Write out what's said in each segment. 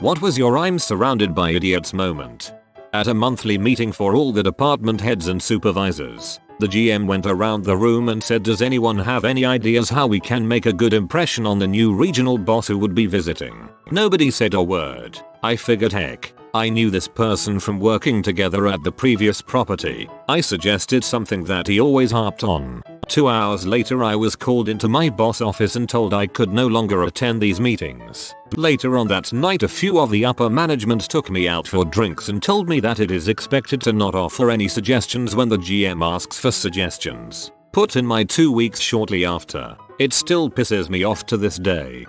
What was your "I'm surrounded by idiots" moment? At a monthly meeting for all the department heads and supervisors, the GM went around the room and said, "Does anyone have any ideas how we can make a good impression on the new regional boss who would be visiting?" Nobody said a word. I figured, heck, I knew this person from working together at the previous property. I suggested something that he always harped on. 2 hours later I was called into my boss office and told I could no longer attend these meetings. Later on that night a few of the upper management took me out for drinks and told me that it is expected to not offer any suggestions when the GM asks for suggestions. Put in my 2 weeks shortly after. It still pisses me off to this day.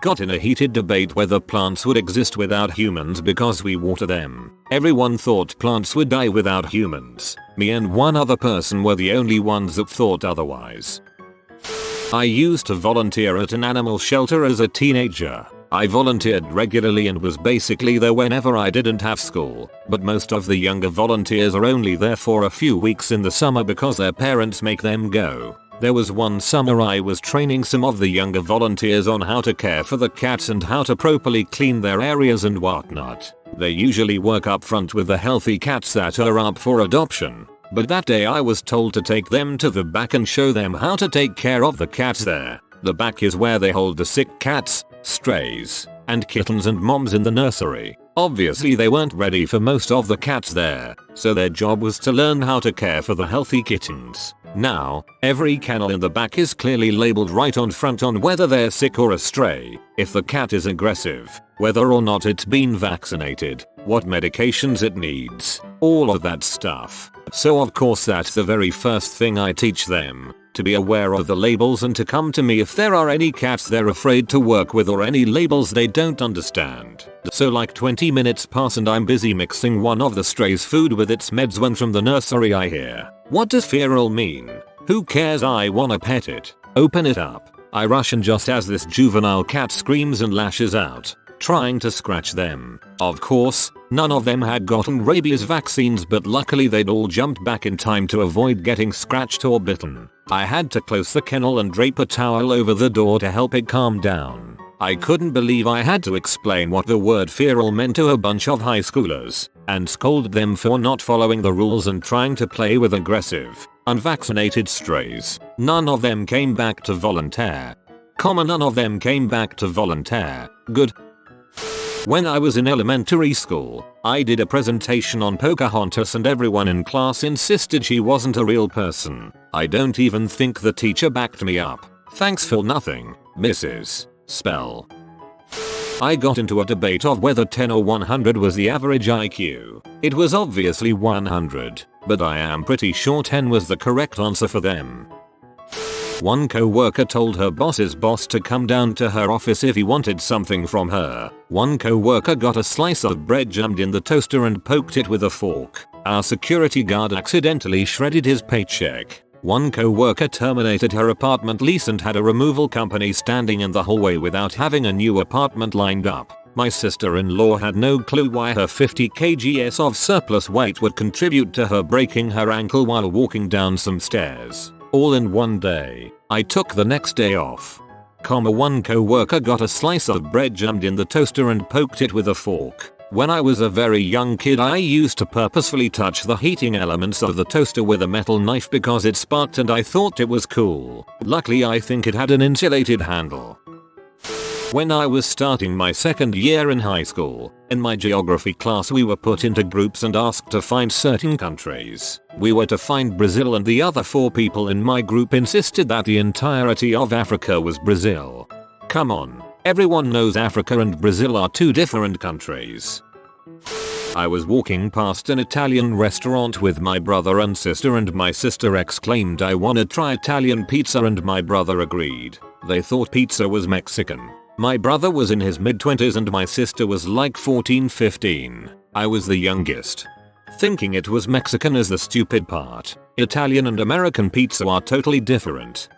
Got in a heated debate whether plants would exist without humans because we water them. Everyone thought plants would die without humans. Me and one other person were the only ones that thought otherwise. I used to volunteer at an animal shelter as a teenager. I volunteered regularly and was basically there whenever I didn't have school, but most of the younger volunteers are only there for a few weeks in the summer because their parents make them go. There was one summer I was training some of the younger volunteers on how to care for the cats and how to properly clean their areas and whatnot. They usually work up front with the healthy cats that are up for adoption, but that day I was told to take them to the back and show them how to take care of the cats there. The back is where they hold the sick cats, strays, and kittens and moms in the nursery. Obviously they weren't ready for most of the cats there, so their job was to learn how to care for the healthy kittens. Now, every kennel in the back is clearly labeled right on front on whether they're sick or a stray, if the cat is aggressive, whether or not it's been vaccinated, what medications it needs, all of that stuff. So of course that's the very first thing I teach them, to be aware of the labels and to come to me if there are any cats they're afraid to work with or any labels they don't understand. So like 20 minutes pass and I'm busy mixing one of the stray's food with its meds when from the nursery I hear, "What does feral mean? Who cares, I wanna pet it. Open it up." I rush and just as this juvenile cat screams and lashes out, trying to scratch them. Of course, none of them had gotten rabies vaccines, but luckily they'd all jumped back in time to avoid getting scratched or bitten. I had to close the kennel and drape a towel over the door to help it calm down. I couldn't believe I had to explain what the word feral meant to a bunch of high schoolers, and scold them for not following the rules and trying to play with aggressive, unvaccinated strays. None of them came back to volunteer. None of them came back to volunteer. Good. When I was in elementary school, I did a presentation on Pocahontas and everyone in class insisted she wasn't a real person. I don't even think the teacher backed me up. Thanks for nothing, Mrs. Spell. I got into a debate of whether 10 or 100 was the average IQ. It was obviously 100, but I am pretty sure 10 was the correct answer for them. One co-worker told her boss's boss to come down to her office if he wanted something from her. One co-worker got a slice of bread jammed in the toaster and poked it with a fork. Our security guard accidentally shredded his paycheck. One co-worker terminated her apartment lease and had a removal company standing in the hallway without having a new apartment lined up. My sister-in-law had no clue why her 50 kgs of surplus weight would contribute to her breaking her ankle while walking down some stairs. All in one day. I took the next day off. One co-worker got a slice of bread jammed in the toaster and poked it with a fork. When I was a very young kid I used to purposefully touch the heating elements of the toaster with a metal knife because it sparked and I thought it was cool. Luckily I think it had an insulated handle. When I was starting my second year in high school, in my geography class we were put into groups and asked to find certain countries. We were to find Brazil and the other 4 people in my group insisted that the entirety of Africa was Brazil. Come on, everyone knows Africa and Brazil are 2 different countries. I was walking past an Italian restaurant with my brother and sister and my sister exclaimed, "I wanna try Italian pizza," and my brother agreed. They thought pizza was Mexican. My brother was in his mid-20s and my sister was like 14-15. I was the youngest. Thinking it was Mexican is the stupid part. Italian and American pizza are totally different.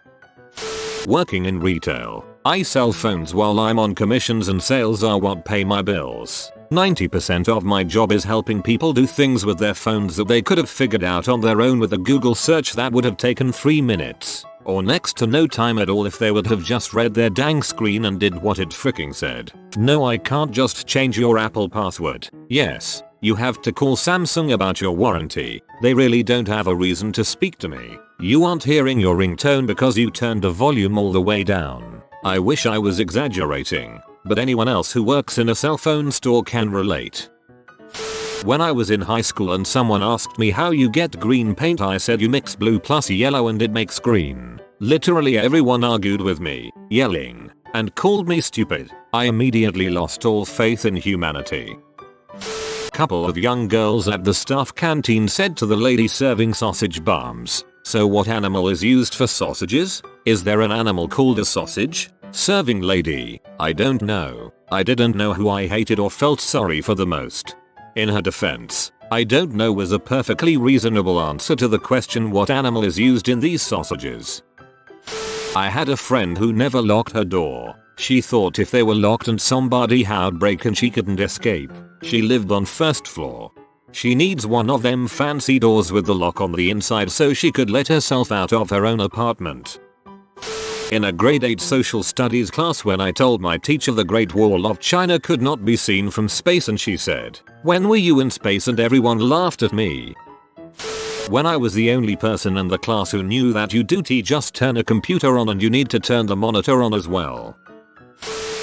Working in retail, I sell phones while I'm on commissions and sales are what pay my bills. 90% of my job is helping people do things with their phones that they could have figured out on their own with a Google search that would have taken 3 minutes. or next to no time at all if they would have just read their dang screen and did what it freaking said. No, I can't just change your Apple password. Yes, you have to call Samsung about your warranty. They really don't have a reason to speak to me. You aren't hearing your ringtone because you turned the volume all the way down. I wish I was exaggerating, but anyone else who works in a cell phone store can relate. When I was in high school and someone asked me how you get green paint, I said you mix blue plus yellow and it makes green. Literally everyone argued with me, yelling, and called me stupid. I immediately lost all faith in humanity. Couple of young girls at the staff canteen said to the lady serving sausage bombs, "So what animal is used for sausages? Is there an animal called a sausage?" Serving lady, "I don't know. I didn't know who I hated or felt sorry for the most." In her defense, "I don't know" was a perfectly reasonable answer to the question what animal is used in these sausages. I had a friend who never locked her door. She thought if they were locked and somebody had break in she couldn't escape. She lived on first floor. She needs one of them fancy doors with the lock on the inside so she could let herself out of her own apartment. In a grade 8 social studies class, when I told my teacher the Great Wall of China could not be seen from space, and she said, "When were you in space?" and everyone laughed at me. When I was the only person in the class who knew that you do just turn a computer on and you need to turn the monitor on as well.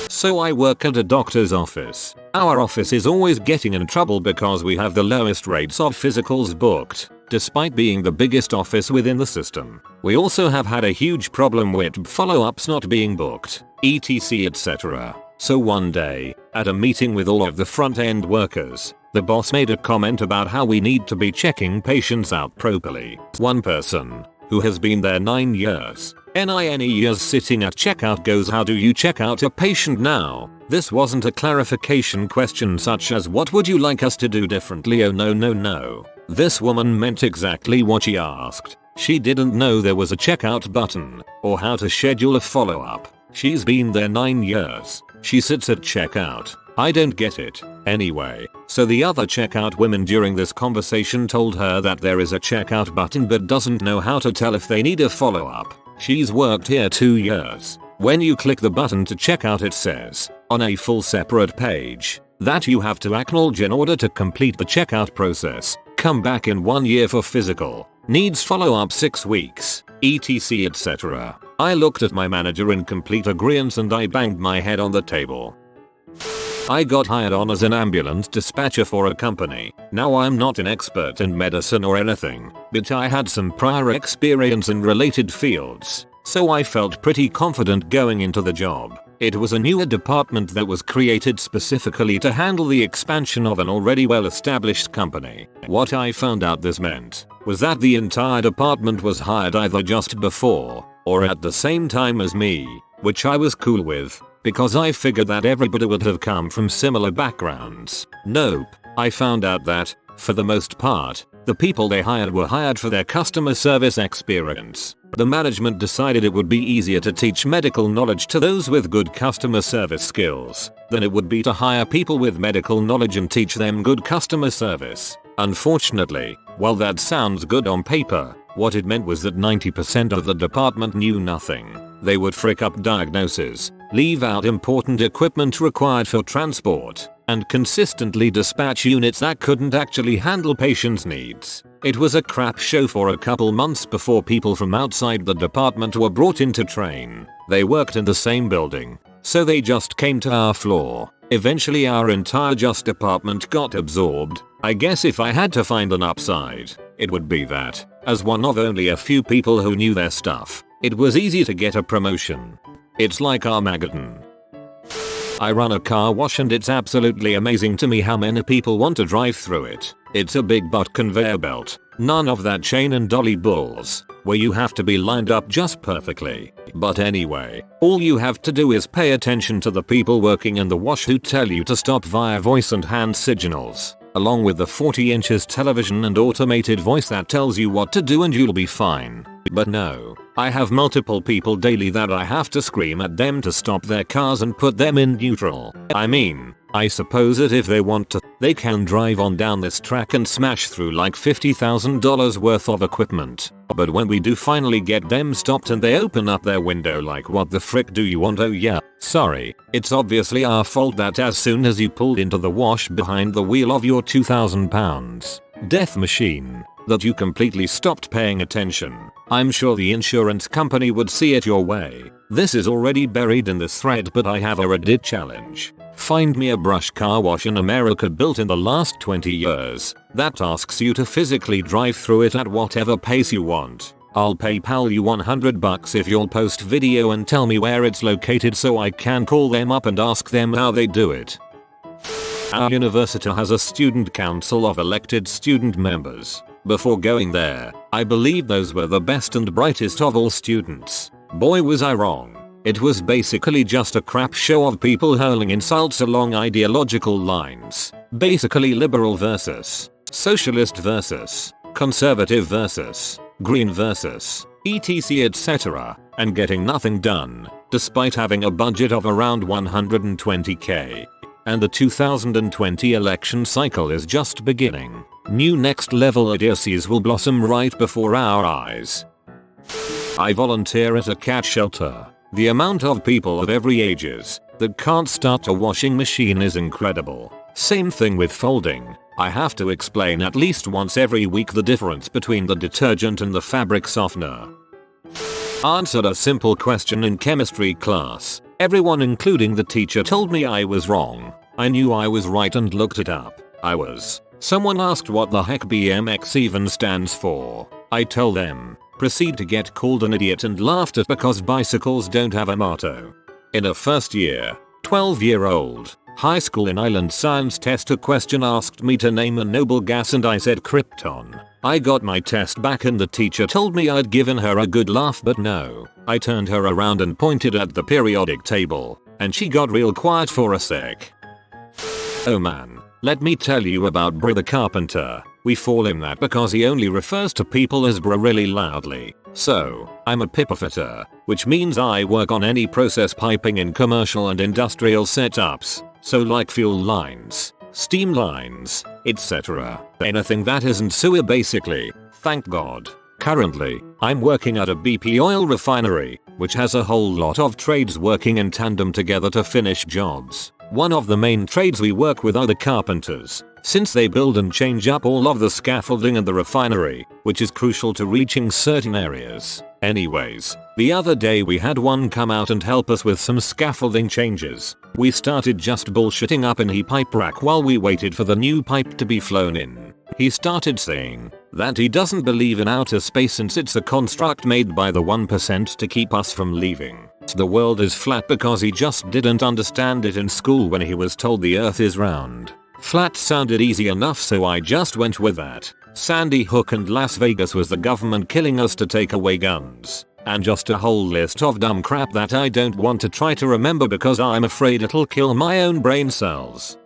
So I work at a doctor's office. Our office is always getting in trouble because we have the lowest rates of physicals booked, despite being the biggest office within the system. We also have had a huge problem with follow-ups not being booked, etc, etc. So one day, at a meeting with all of the front-end workers, the boss made a comment about how we need to be checking patients out properly. One person, who has been there 9 years, 9 years sitting at checkout, goes, "How do you check out a patient now?" This wasn't a clarification question such as "What would you like us to do differently?" Oh no. This woman meant exactly what she asked. She didn't know there was a checkout button, or how to schedule a follow-up. She's been there 9 years. She sits at checkout. I don't get it. Anyway, so the other checkout women during this conversation told her that there is a checkout button but doesn't know how to tell if they need a follow-up. She's worked here 2 years. When you click the button to check out, it says, on a full separate page, that you have to acknowledge in order to complete the checkout process. Come back in 1 year for physical. Needs follow-up 6 weeks, etc, etc. I looked at my manager in complete agreement and I banged my head on the table. I got hired on as an ambulance dispatcher for a company. Now I'm not an expert in medicine or anything, but I had some prior experience in related fields, so I felt pretty confident going into the job. It was a newer department that was created specifically to handle the expansion of an already well-established company. What I found out this meant was that the entire department was hired either just before or at the same time as me, which I was cool with, because I figured that everybody would have come from similar backgrounds. Nope, I found out that, for the most part, the people they hired were hired for their customer service experience. The management decided it would be easier to teach medical knowledge to those with good customer service skills than it would be to hire people with medical knowledge and teach them good customer service. Unfortunately, while that sounds good on paper, what it meant was that 90% of the department knew nothing. They would frick up diagnoses, leave out important equipment required for transport, and consistently dispatch units that couldn't actually handle patients' needs. It was a crap show for a couple months before people from outside the department were brought in to train. They worked in the same building, so they just came to our floor. Eventually our entire department got absorbed. I guess if I had to find an upside, it would be that, as one of only a few people who knew their stuff, it was easy to get a promotion. It's like Armageddon. I run a car wash and it's absolutely amazing to me how many people want to drive through it. It's a big butt conveyor belt. None of that chain and dolly bulls, where you have to be lined up just perfectly. But anyway, all you have to do is pay attention to the people working in the wash who tell you to stop via voice and hand signals, along with the 40 inches television and automated voice that tells you what to do and you'll be fine. But no, I have multiple people daily that I have to scream at them to stop their cars and put them in neutral. I mean, I suppose that if they want to, they can drive on down this track and smash through like $50,000 worth of equipment. But when we do finally get them stopped and they open up their window like, what the frick do you want? Oh yeah, sorry, it's obviously our fault that as soon as you pulled into the wash behind the wheel of your 2,000 pounds death machine, that you completely stopped paying attention. I'm sure the insurance company would see it your way. This is already buried in this thread, but I have a Reddit challenge. Find me a brush car wash in America built in the last 20 years that asks you to physically drive through it at whatever pace you want. I'll PayPal you $100 if you'll post video and tell me where it's located so I can call them up and ask them how they do it. Our university has a student council of elected student members. Before going there, I believed those were the best and brightest of all students. Boy was I wrong. It was basically just a crap show of people hurling insults along ideological lines. Basically liberal versus socialist versus conservative versus green versus etc, etc, and getting nothing done, despite having a budget of around 120k. And the 2020 election cycle is just beginning. New next level idiocies will blossom right before our eyes. I volunteer at a cat shelter. The amount of people of every ages that can't start a washing machine is incredible. Same thing with folding. I have to explain at least once every week the difference between the detergent and the fabric softener. Answered a simple question in chemistry class. Everyone including the teacher told me I was wrong. I knew I was right and looked it up. I was. Someone asked what the heck BMX even stands for. I told them. Proceed to get called an idiot and laughed at because bicycles don't have a motto. In a first year, 12-year-old, high school in Island science test, a question asked me to name a noble gas and I said krypton. I got my test back and the teacher told me I'd given her a good laugh, but no. I turned her around and pointed at the periodic table, and she got real quiet for a sec. Oh man, let me tell you about Bro the carpenter. We call him that because he only refers to people as bro really loudly. So, I'm a pipefitter, which means I work on any process piping in commercial and industrial setups, so like fuel lines, steam lines, etc. Anything that isn't sewer basically, thank God. Currently, I'm working at a BP oil refinery, which has a whole lot of trades working in tandem together to finish jobs. One of the main trades we work with are the carpenters, since they build and change up all of the scaffolding in the refinery, which is crucial to reaching certain areas. Anyways, the other day we had one come out and help us with some scaffolding changes. We started just bullshitting up in the pipe rack while we waited for the new pipe to be flown in. He started saying that he doesn't believe in outer space since it's a construct made by the 1% to keep us from leaving. The world is flat because he just didn't understand it in school when he was told the earth is round. Flat sounded easy enough, so I just went with that. Sandy Hook and Las Vegas was the government killing us to take away guns. And just a whole list of dumb crap that I don't want to try to remember because I'm afraid it'll kill my own brain cells.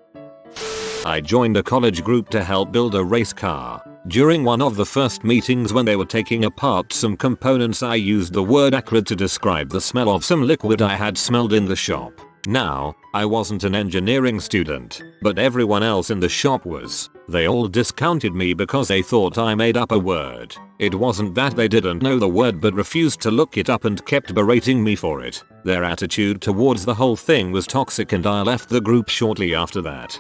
I joined a college group to help build a race car. During one of the first meetings when they were taking apart some components, I used the word acrid to describe the smell of some liquid I had smelled in the shop. Now, I wasn't an engineering student, but everyone else in the shop was. They all discounted me because they thought I made up a word. It wasn't that they didn't know the word but refused to look it up and kept berating me for it. Their attitude towards the whole thing was toxic and I left the group shortly after that.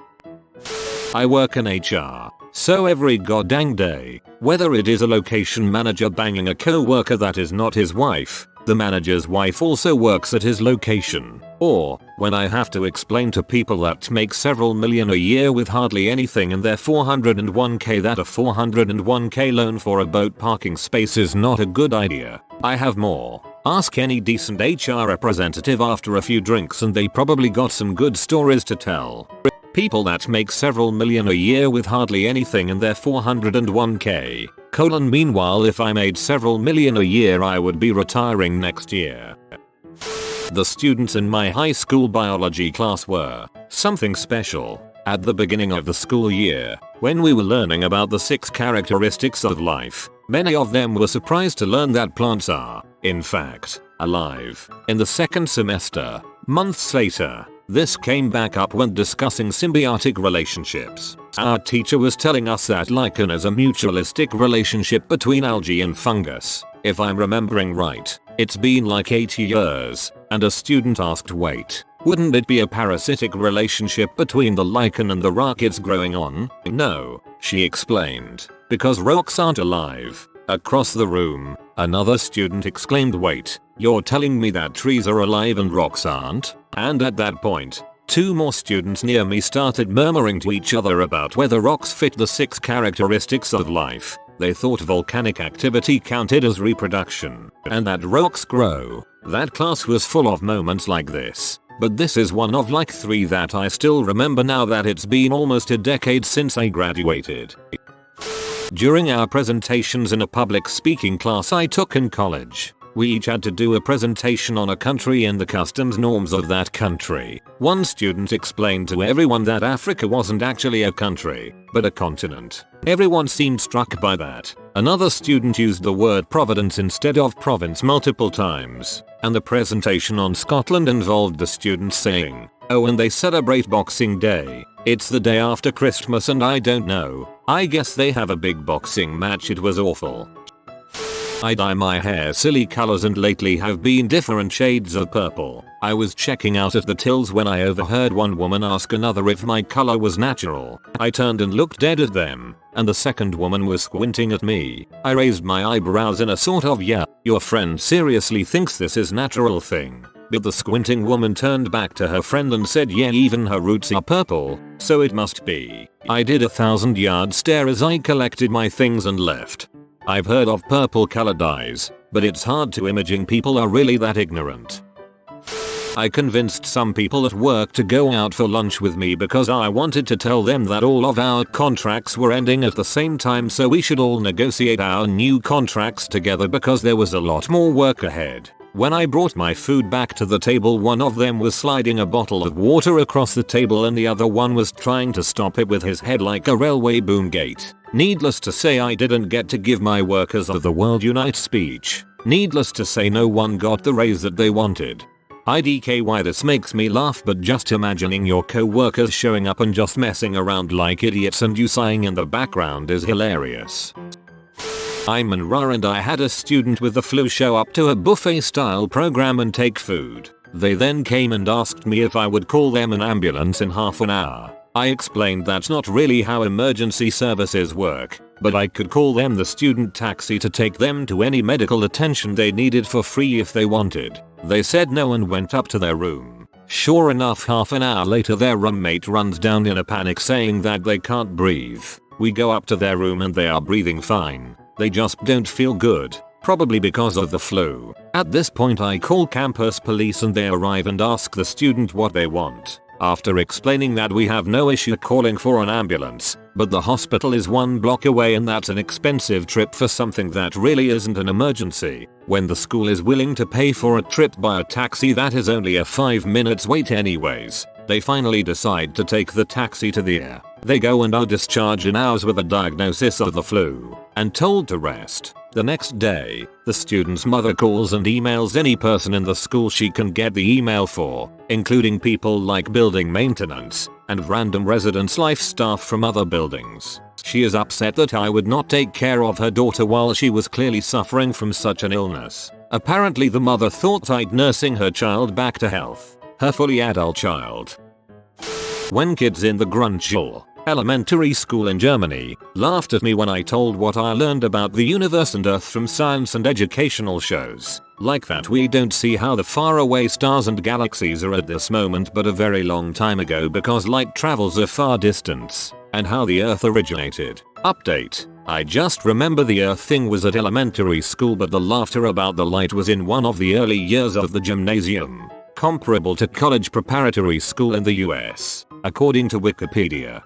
I work in HR, so every goddamn day, whether it is a location manager banging a co-worker that is not his wife, the manager's wife also works at his location, or when I have to explain to people that make several million a year with hardly anything in their 401k that a 401k loan for a boat parking space is not a good idea. I have more. Ask any decent HR representative after a few drinks and they probably got some good stories to tell. People that make several million a year with hardly anything in their 401k. Meanwhile, if I made several million a year I would be retiring next year. The students in my high school biology class were something special. At the beginning of the school year, when we were learning about the 6 characteristics of life, many of them were surprised to learn that plants are, in fact, alive. In the second semester, months later, This came back up when discussing symbiotic relationships. Our teacher was telling us that lichen is a mutualistic relationship between algae and fungus. If I'm remembering right, it's been like 80 years, and a student asked, wait, wouldn't it be a parasitic relationship between the lichen and the rock it's growing on? No, she explained, because rocks aren't alive. Across the room, another student exclaimed, wait, you're telling me that trees are alive and rocks aren't? And at that point, 2 more students near me started murmuring to each other about whether rocks fit the 6 characteristics of life. They thought volcanic activity counted as reproduction, and that rocks grow. That class was full of moments like this, but this is one of like 3 that I still remember now that it's been almost a decade since I graduated. During our presentations in a public speaking class I took in college, we each had to do a presentation on a country and the customs norms of that country. One student explained to everyone that Africa wasn't actually a country, but a continent. Everyone seemed struck by that. Another student used the word providence instead of province multiple times, and the presentation on Scotland involved the students saying, oh, and they celebrate Boxing Day. It's the day after Christmas and I don't know. I guess they have a big boxing match. It was awful. I dye my hair silly colors and lately have been different shades of purple. I was checking out at the tills when I overheard one woman ask another if my color was natural. I turned and looked dead at them, and the second woman was squinting at me. I raised my eyebrows in a sort of yeah, your friend seriously thinks this is natural thing. But the squinting woman turned back to her friend and said yeah, even her roots are purple, so it must be. I did a 1,000-yard stare as I collected my things and left. I've heard of purple color dyes, but it's hard to imagine people are really that ignorant. I convinced some people at work to go out for lunch with me because I wanted to tell them that all of our contracts were ending at the same time, so we should all negotiate our new contracts together because there was a lot more work ahead. When I brought my food back to the table, one of them was sliding a bottle of water across the table and the other one was trying to stop it with his head like a railway boom gate. Needless to say, I didn't get to give my workers of the world unite speech. Needless to say, no one got the raise that they wanted. IDKY, this makes me laugh, but just imagining your co-workers showing up and just messing around like idiots and you sighing in the background is hilarious. I'm Manra and I had a student with the flu show up to a buffet style program and take food. They then came and asked me if I would call them an ambulance in half an hour. I explained that's not really how emergency services work, but I could call them the student taxi to take them to any medical attention they needed for free if they wanted. They said no and went up to their room. Sure enough, half an hour later their roommate runs down in a panic saying that they can't breathe. We go up to their room and they are breathing fine. They just don't feel good, probably because of the flu. At this point I call campus police and they arrive and ask the student what they want. After explaining that we have no issue calling for an ambulance, but the hospital is 1 block away and that's an expensive trip for something that really isn't an emergency. When the school is willing to pay for a trip by a taxi that is only a 5 minutes wait anyways, they finally decide to take the taxi to the ER. They go and are discharged in hours with a diagnosis of the flu and told to rest. The next day, the student's mother calls and emails any person in the school she can get the email for, including people like building maintenance and random residents' life staff from other buildings. She is upset that I would not take care of her daughter while she was clearly suffering from such an illness. Apparently the mother thought I'd nursing her child back to health, her fully adult child. When kids in the Grundschule, elementary school in Germany, laughed at me when I told what I learned about the universe and Earth from science and educational shows, like that we don't see how the faraway stars and galaxies are at this moment but a very long time ago because light travels a far distance, and how the Earth originated. Update: I just remember the Earth thing was at elementary school, but the laughter about the light was in one of the early years of the gymnasium, comparable to college preparatory school in the US, according to Wikipedia.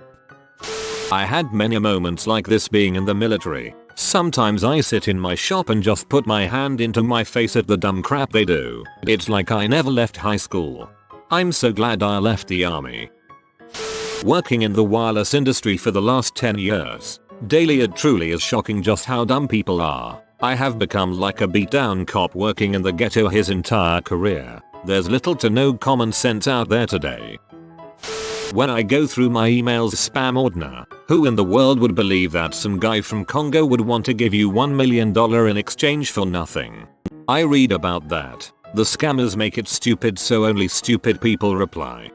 I had many moments like this being in the military. Sometimes I sit in my shop and just put my hand into my face at the dumb crap they do. It's like I never left high school. I'm so glad I left the army. Working in the wireless industry for the last 10 years, daily it truly is shocking just how dumb people are. I have become like a beat down cop working in the ghetto his entire career. There's little to no common sense out there today. When I go through my emails spam ordner, who in the world would believe that some guy from Congo would want to give you $1 million in exchange for nothing? I read about that. The scammers make it stupid so only stupid people reply.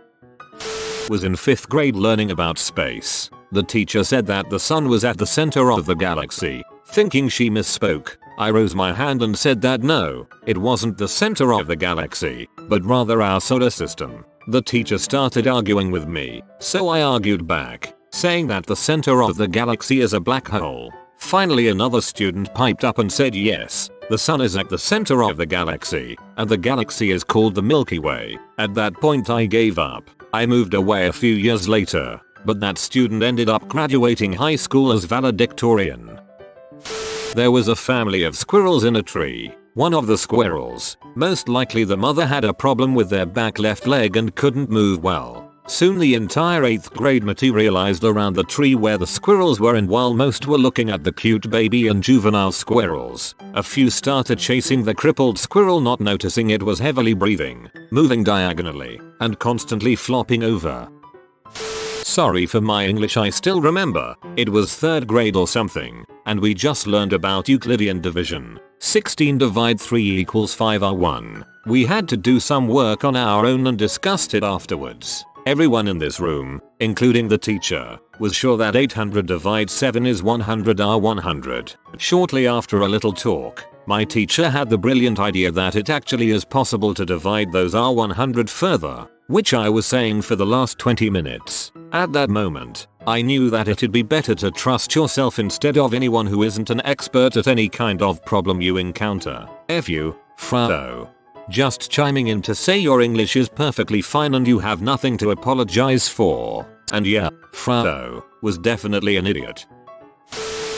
Was in 5th grade learning about space. The teacher said that the sun was at the center of the galaxy. Thinking she misspoke, I rose my hand and said that no, it wasn't the center of the galaxy, but rather our solar system. The teacher started arguing with me, so I argued back, saying that the center of the galaxy is a black hole. Finally another student piped up and said yes, the sun is at the center of the galaxy, and the galaxy is called the Milky Way. At that point I gave up. I moved away a few years later, but that student ended up graduating high school as valedictorian. There was a family of squirrels in a tree. One of the squirrels, most likely the mother, had a problem with their back left leg and couldn't move well. Soon the entire 8th grade materialized around the tree where the squirrels were, and while most were looking at the cute baby and juvenile squirrels, a few started chasing the crippled squirrel, not noticing it was heavily breathing, moving diagonally, and constantly flopping over. Sorry for my English, I still remember. It was 3rd grade or something, and we just learned about Euclidean division. 16 divide 3 equals 5 or 1. We had to do some work on our own and discussed it afterwards. Everyone in this room, including the teacher, was sure that 800 divide 7 is 100 or 100. Shortly after a little talk, my teacher had the brilliant idea that it actually is possible to divide those R100 further, which I was saying for the last 20 minutes. At that moment, I knew that it'd be better to trust yourself instead of anyone who isn't an expert at any kind of problem you encounter. F you, Frado. Just chiming in to say your English is perfectly fine and you have nothing to apologize for. And yeah, Frado was definitely an idiot.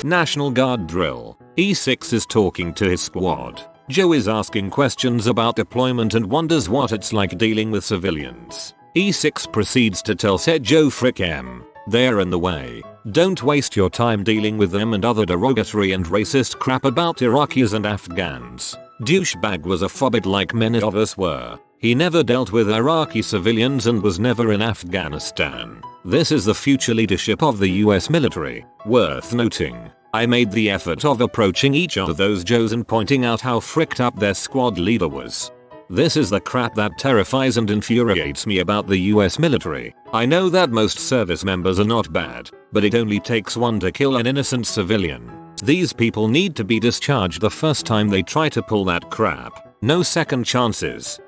National Guard drill. E6 is talking to his squad. Joe is asking questions about deployment and wonders what it's like dealing with civilians. E6 proceeds to tell said Joe, frick em, they're in the way. Don't waste your time dealing with them and other derogatory and racist crap about Iraqis and Afghans. Douchebag was a phobic like many of us were. He never dealt with Iraqi civilians and was never in Afghanistan. This is the future leadership of the US military. Worth noting, I made the effort of approaching each of those Joes and pointing out how fricked up their squad leader was. This is the crap that terrifies and infuriates me about the US military. I know that most service members are not bad, but it only takes one to kill an innocent civilian. These people need to be discharged the first time they try to pull that crap. No second chances.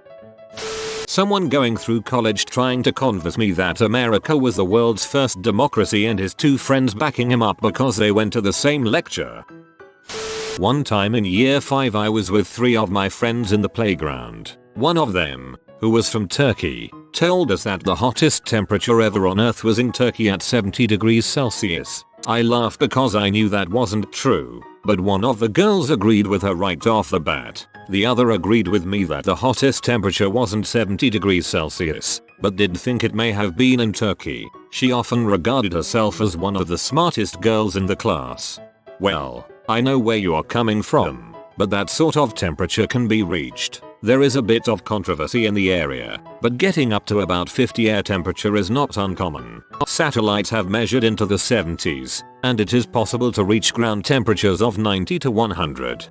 Someone going through college trying to convince me that America was the world's first democracy and his 2 friends backing him up because they went to the same lecture. One time in year 5 I was with 3 of my friends in the playground. One of them, who was from Turkey, told us that the hottest temperature ever on Earth was in Turkey at 70 degrees Celsius. I laughed because I knew that wasn't true, but one of the girls agreed with her right off the bat. The other agreed with me that the hottest temperature wasn't 70 degrees Celsius, but did think it may have been in Turkey. She often regarded herself as one of the smartest girls in the class. Well, I know where you are coming from, but that sort of temperature can be reached. There is a bit of controversy in the area, but getting up to about 50 air temperature is not uncommon. Satellites have measured into the 70s, and it is possible to reach ground temperatures of 90 to 100.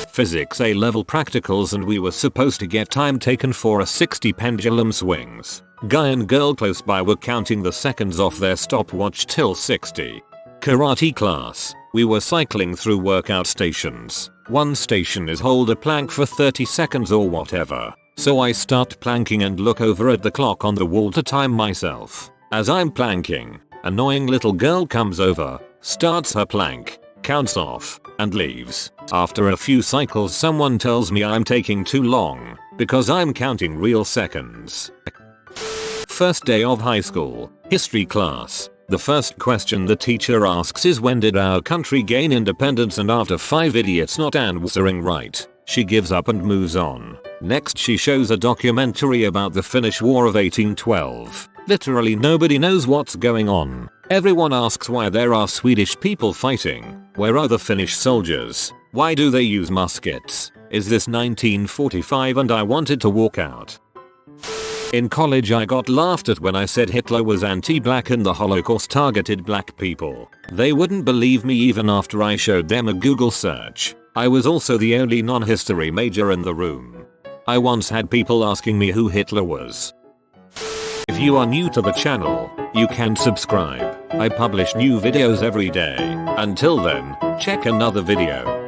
Physics A-level practicals, and we were supposed to get time taken for a 60 pendulum swings. Guy and girl close by were counting the seconds off their stopwatch till 60. Karate class. We were cycling through workout stations. One station is hold a plank for 30 seconds or whatever. So I start planking and look over at the clock on the wall to time myself. As I'm planking, annoying little girl comes over, starts her plank, counts off, and leaves. After a few cycles someone tells me I'm taking too long, because I'm counting real seconds. First day of high school, history class. The first question the teacher asks is, when did our country gain independence? And after 5 idiots not answering right, she gives up and moves on. Next she shows a documentary about the Finnish War of 1812. Literally nobody knows what's going on. Everyone asks why there are Swedish people fighting. Where are the Finnish soldiers? Why do they use muskets? Is this 1945 and I wanted to walk out. In college I got laughed at when I said Hitler was anti-black and the Holocaust targeted black people. They wouldn't believe me even after I showed them a Google search. I was also the only non-history major in the room. I once had people asking me who Hitler was. If you are new to the channel, you can subscribe. I publish new videos every day. Until then, check another video.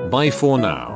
Bye for now.